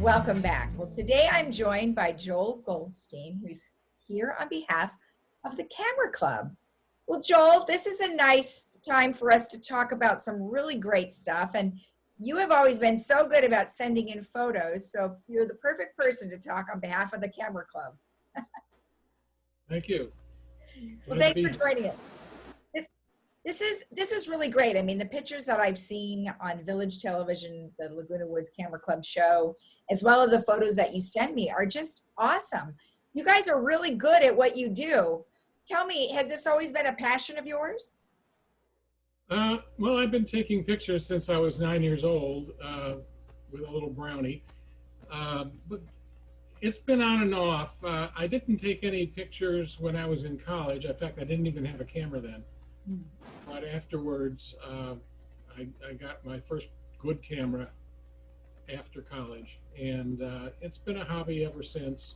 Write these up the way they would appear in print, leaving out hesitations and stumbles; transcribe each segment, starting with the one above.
Welcome back. Well, today I'm joined by Joel Goldstein, who's here on behalf of the Camera Club. Well, Joel, this is a nice time for us to talk about some really great stuff. And you have always been so good about sending in photos. So you're the perfect person to talk on behalf of the Camera Club. Thank you. Well, thanks for joining us. This is really great. I mean, the pictures that I've seen on Village Television, the Laguna Woods Camera Club show, as well as the photos that you send me are just awesome. You guys are really good at what you do. Tell me, has this always been a passion of yours? Well, I've been taking pictures since I was 9 years old with a little brownie, but it's been on and off. I didn't take any pictures when I was in college. In fact, I didn't even have a camera then. But afterwards, I got my first good camera after college, and it's been a hobby ever since.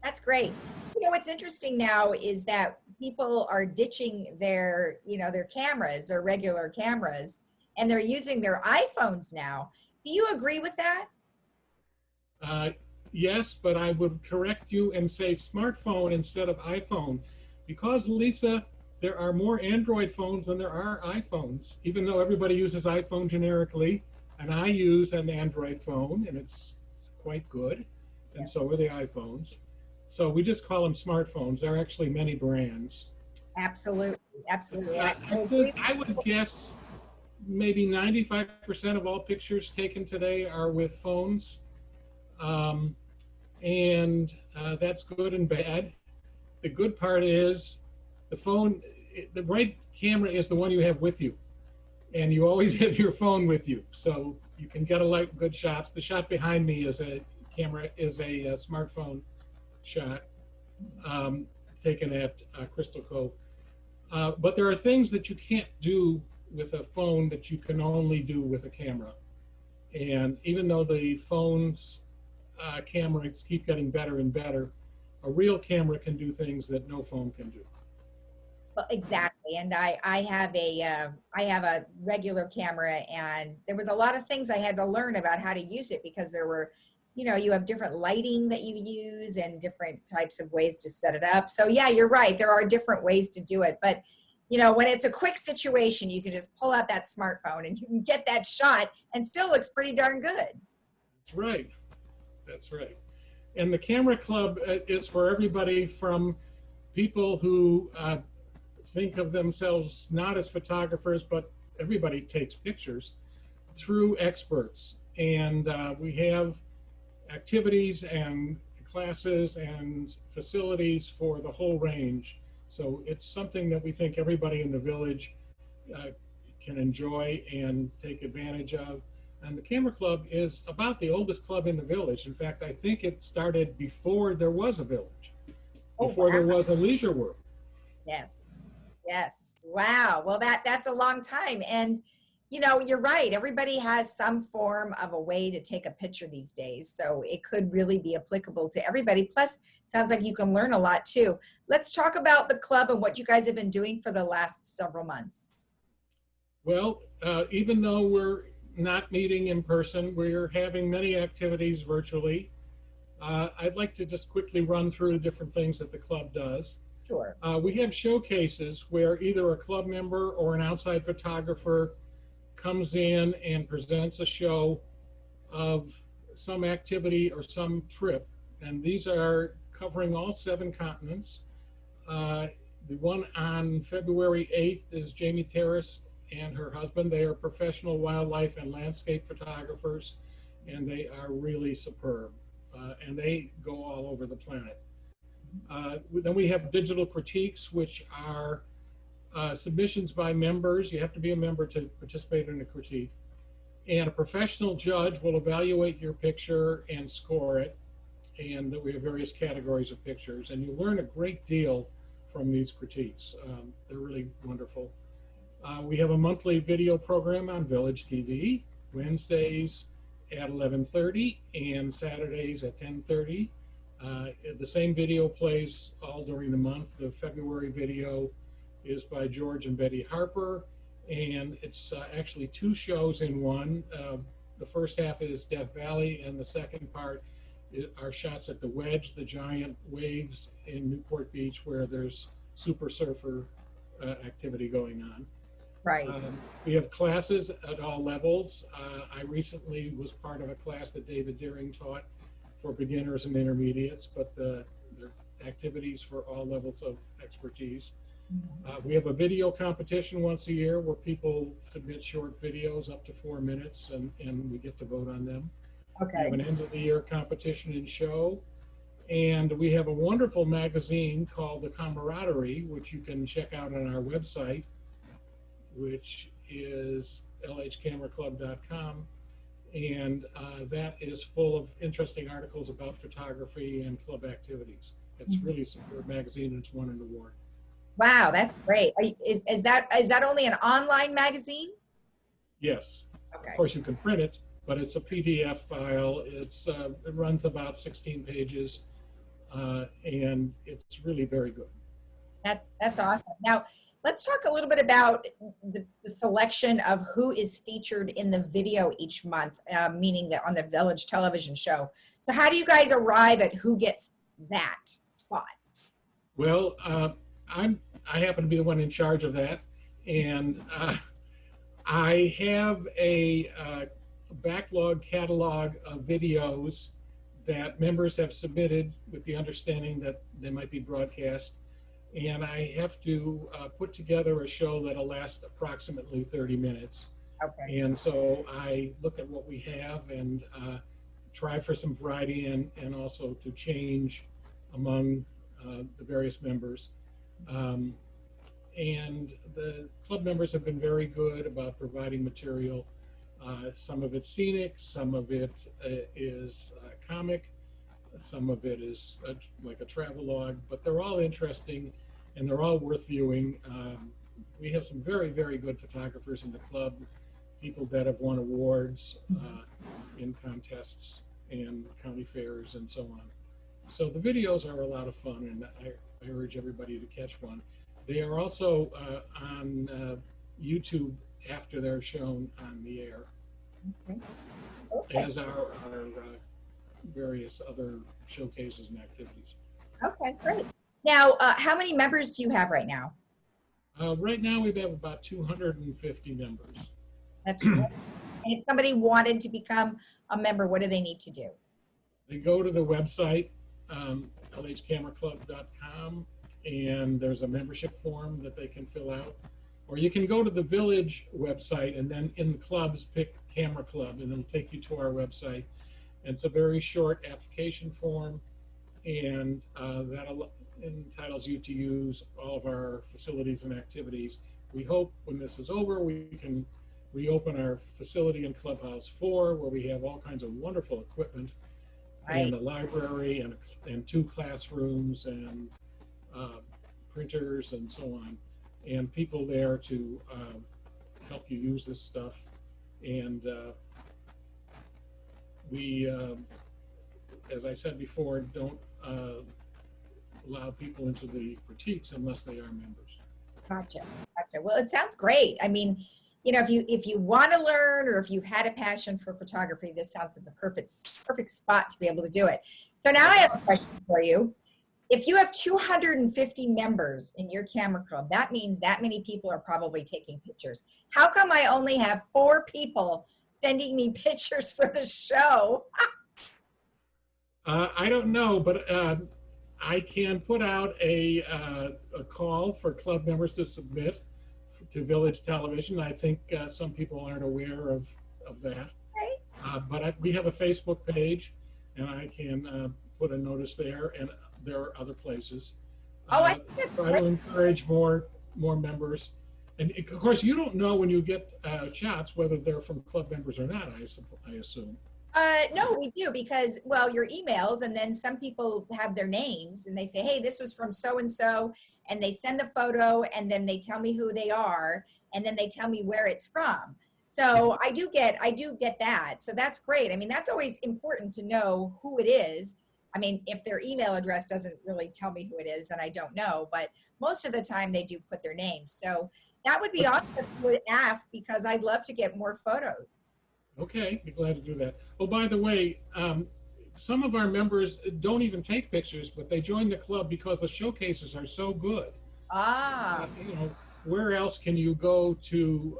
That's great. You know, what's interesting now is that people are ditching their, their cameras, their regular cameras, and they're using their iPhones now. Do you agree with that? Yes, but I would correct you and say smartphone instead of iPhone, because, Lisa, there are more Android phones than there are iPhones, even though everybody uses iPhone generically, and I use an Android phone, and it's quite good, and so are the iPhones. So we just call them smartphones. There are actually many brands. Absolutely, absolutely. I would guess maybe 95% of all pictures taken today are with phones, and that's good and bad. The good part is the phone, the right camera is the one you have with you, and you always have your phone with you, so you can get good shots. The shot behind me is a smartphone shot taken at Crystal Cove. But there are things that you can't do with a phone that you can only do with a camera. And even though the phone's cameras keep getting better and better, a real camera can do things that no phone can do. Well, exactly. And I have a regular camera, and there was a lot of things I had to learn about how to use it, because there were, you have different lighting that you use and different types of ways to set it up. So yeah, you're right. There are different ways to do it. But, when it's a quick situation, you can just pull out that smartphone and you can get that shot and still looks pretty darn good. That's right. That's right. And the Camera Club is for everybody from people who think of themselves not as photographers, but everybody takes pictures, through experts. And we have activities and classes and facilities for the whole range. So it's something that we think everybody in the village can enjoy and take advantage of. And the Camera Club is about the oldest club in the village. In fact, I think it started before there was a village, before there was a leisure world. Yes. Yes. Wow. Well, that's a long time. And, you're right. Everybody has some form of a way to take a picture these days. So it could really be applicable to everybody. Plus, sounds like you can learn a lot too. Let's talk about the club and what you guys have been doing for the last several months. Well, even though we're not meeting in person, we're having many activities virtually. I'd like to just quickly run through the different things that the club does. Sure. We have showcases where either a club member or an outside photographer comes in and presents a show of some activity or some trip. And these are covering all 7 continents. The one on February 8th is Jamie Terrace and her husband. They are professional wildlife and landscape photographers, and they are really superb. And they go all over the planet. Then we have digital critiques, which are submissions by members. You have to be a member to participate in a critique. And a professional judge will evaluate your picture and score it. And we have various categories of pictures. And you learn a great deal from these critiques. They're really wonderful. We have a monthly video program on Village TV, Wednesdays at 11:30 and Saturdays at 10:30. The same video plays all during the month. The February video is by George and Betty Harper, and it's actually 2 shows in one. the first half is Death Valley, and the second part are shots at the Wedge, the giant waves in Newport Beach, where there's super surfer activity going on. Right. We have classes at all levels. I recently was part of a class that David Deering taught for beginners and intermediates, but there are activities for all levels of expertise. We have a video competition once a year where people submit short videos up to 4 minutes, and we get to vote on them. Okay. We have an end of the year competition and show. And we have a wonderful magazine called The Camaraderie, which you can check out on our website, which is lhcameraclub.com. And that is full of interesting articles about photography and club activities. It's really a superb magazine, and it's won an award. Wow, that's great. Is that only an online magazine? Yes. Okay. Of course, you can print it, but it's a PDF file. It runs about 16 pages, and it's really very good. That's awesome. Now, let's talk a little bit about the selection of who is featured in the video each month, meaning that on the Village television show. So how do you guys arrive at who gets that spot? Well, I happen to be the one in charge of that, and I have a backlog catalog of videos that members have submitted with the understanding that they might be broadcast, and I have to put together a show that'll last approximately 30 minutes. Okay. And so I look at what we have and try for some variety and also to change among the various members. And the club members have been very good about providing material. Some of it's scenic, some of it is comic, some of it is like a travelogue, but they're all interesting and they're all worth viewing. We have some very, very good photographers in the club, people that have won awards in contests and county fairs and so on. So the videos are a lot of fun, and I urge everybody to catch one. They are also on YouTube after they're shown on the air, as are our various other showcases and activities. Okay, great. Now, how many members do you have right now? Right now, we have about 250 members. That's great. And if somebody wanted to become a member, what do they need to do? They go to the website, lhcameraclub.com, and there's a membership form that they can fill out. Or you can go to the Village website and then in the clubs pick Camera Club, and it'll take you to our website. And it's a very short application form, and that entitles you to use all of our facilities and activities. We hope when this is over, we can reopen our facility in Clubhouse 4, where we have all kinds of wonderful equipment, and a library and 2 classrooms and printers and so on, and people there to help you use this stuff. And we, as I said before, don't allow people into the critiques unless they are members. Gotcha. Well, it sounds great. I mean, you know, if you want to learn, or if you've had a passion for photography, this sounds like the perfect spot to be able to do it. So now I have a question for you. If you have 250 members in your camera club, that means that many people are probably taking pictures. How come I only have 4 people sending me pictures for the show? I don't know, but I can put out a call for club members to submit to Village Television. I think some people aren't aware of that. Okay. But we have a Facebook page, and I can put a notice there, and there are other places. I think that's try to encourage more members. And of course, you don't know when you get shots whether they're from club members or not, I assume. No, we do, because, well, your emails, and then some people have their names and they say, hey, this was from so-and-so, and they send the photo, and then they tell me who they are, and then they tell me where it's from. So I do get that. So that's great. I mean, that's always important to know who it is. I mean, if their email address doesn't really tell me who it is, then I don't know. But most of the time they do put their names. So that would be awesome if you would ask, because I'd love to get more photos. Okay, be glad to do that. Oh, by the way, some of our members don't even take pictures, but they join the club because the showcases are so good. Ah, You know, where else can you go to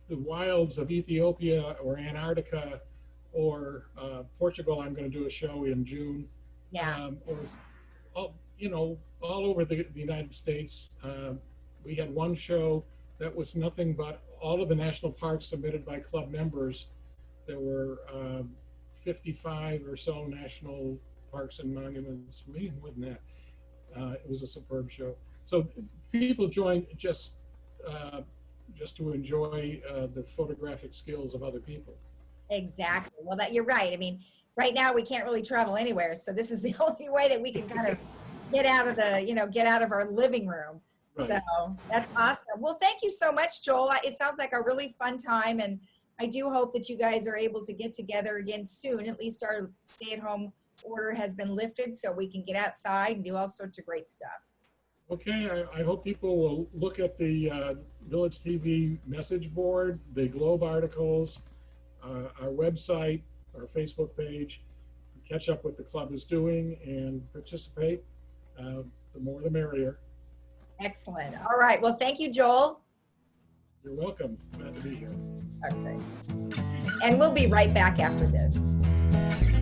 the wilds of Ethiopia or Antarctica or Portugal? I'm going to do a show in June, yeah. or all, all over the United States. We had one show that was nothing but all of the national parks submitted by club members. There were 55 or so national parks and monuments, maybe more than that. It was a superb show. So people join uh, just to enjoy the photographic skills of other people. Exactly. Well, that you're right. I mean, right now we can't really travel anywhere, so this is the only way that we can kind of get out of get out of our living room. So Right. that's awesome. Well, thank you so much, Joel. It sounds like a really fun time, and I do hope that you guys are able to get together again soon. At least our stay-at-home order has been lifted, so we can get outside and do all sorts of great stuff. Okay, I hope people will look at the Village TV message board, the Globe articles, our website, our Facebook page, catch up what the club is doing and participate. The more the merrier. Excellent. All right. Well, thank you, Joel. You're welcome. Glad to be here. Okay. And we'll be right back after this.